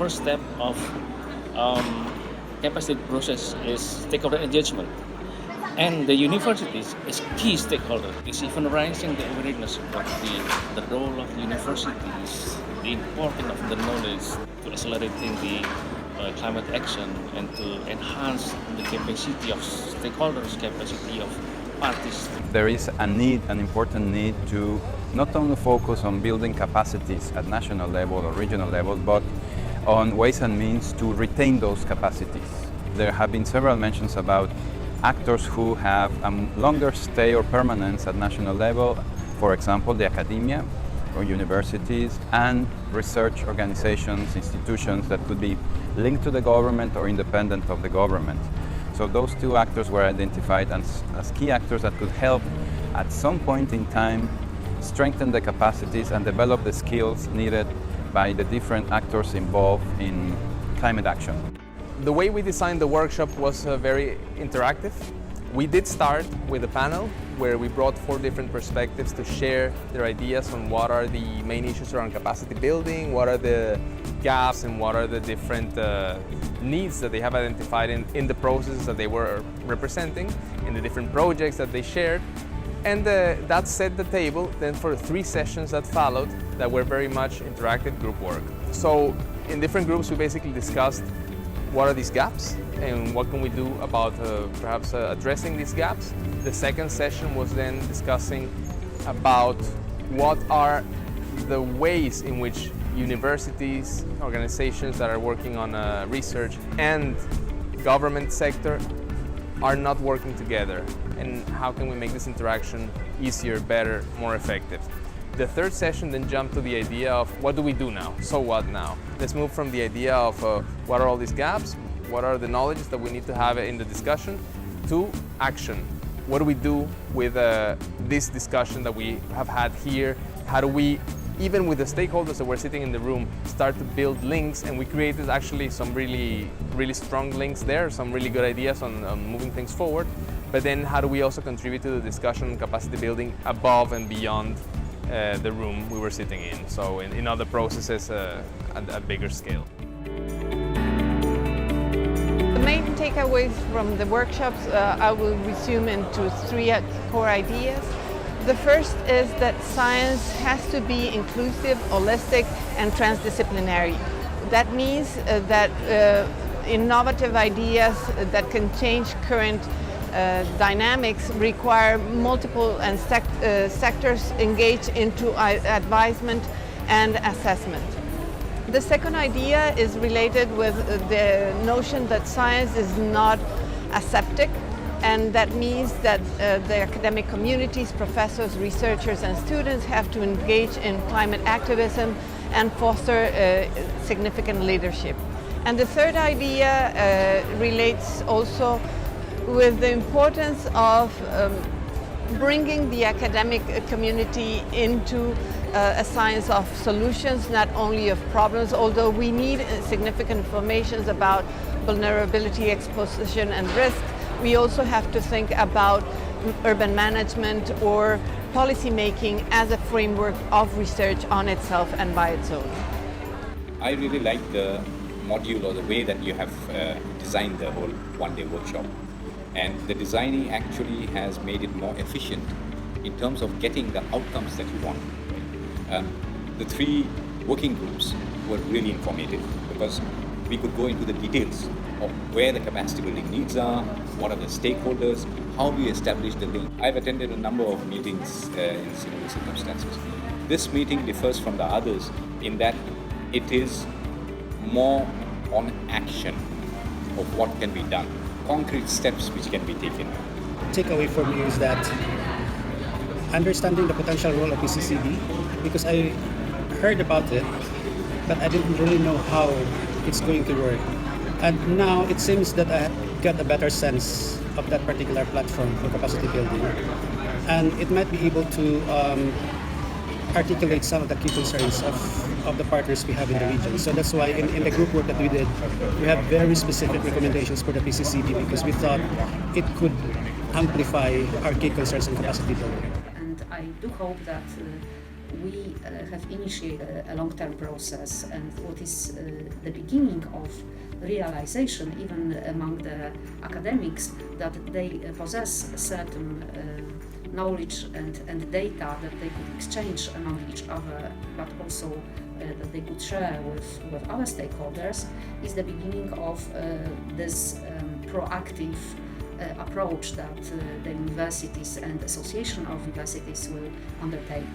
first step of capacity process is stakeholder engagement. And the universities is key stakeholder. Is even raising the awareness of the role of universities, the importance of the knowledge to accelerating the climate action and to enhance the capacity of stakeholders, capacity of parties. There is an important need to not only focus on building capacities at national level or regional level, but on ways and means to retain those capacities. There have been several mentions about actors who have a longer stay or permanence at national level, for example, the academia or universities and research organizations, institutions that could be linked to the government or independent of the government. So those two actors were identified as key actors that could help at some point in time strengthen the capacities and develop the skills needed by the different actors involved in climate action. The way we designed the workshop was very interactive. We did start with a panel where we brought 4 different perspectives to share their ideas on what are the main issues around capacity building, what are the gaps, and what are the different needs that they have identified in the processes that they were representing, in the different projects that they shared. And that set the table then for 3 sessions that followed that were very much interactive group work. So in different groups we basically discussed what are these gaps and what can we do about perhaps addressing these gaps. The second session was then discussing about what are the ways in which universities, organizations that are working on research and government sector are not working together, and how can we make this interaction easier, better, more effective. The third session then jumped to the idea of what do we do now? So what now? Let's move from the idea of what are all these gaps, what are the knowledges that we need to have in the discussion, to action. What do we do with this discussion that we have had here? How do we, even with the stakeholders that were sitting in the room, start to build links? And we created actually some really strong links there, some really good ideas on moving things forward. But then how do we also contribute to the discussion on capacity building above and beyond the room we were sitting in, so in other processes at a bigger scale. The main takeaways from the workshops I will resume into 3 core ideas. The first is that science has to be inclusive, holistic and transdisciplinary. That means that innovative ideas that can change current dynamics require multiple and sectors engaged into advisement and assessment. The second idea is related with the notion that science is not aseptic, and that means that the academic communities, professors, researchers and students have to engage in climate activism and foster significant leadership. And the third idea relates also with the importance of bringing the academic community into a science of solutions, not only of problems, although we need significant information about vulnerability, exposition and risk. We also have to think about urban management or policy making as a framework of research on itself and by its own. I really like the module or the way that you have designed the whole one-day workshop. And the designing actually has made it more efficient in terms of getting the outcomes that you want. The 3 working groups were really informative because we could go into the details of where the capacity building needs are, what are the stakeholders, how do we establish the link. I've attended a number of meetings in similar circumstances. This meeting differs from the others in that it is more on action of what can be done, concrete steps which can be taken. Takeaway from you is that understanding the potential role of PCCD, because I heard about it, but I didn't really know how it's going to work. And now it seems that I got a better sense of that particular platform for capacity building. And it might be able to articulate some of the key concerns of the partners we have in the region. So that's why in the group work that we did, we have very specific recommendations for the PCCD because we thought it could amplify our key concerns in capacity building. And I do hope that we have initiated a long-term process, and what is the beginning of realization even among the academics that they possess certain knowledge and data that they could exchange among each other, but also that they could share with other stakeholders, is the beginning of this proactive approach that the universities and Association of Universities will undertake.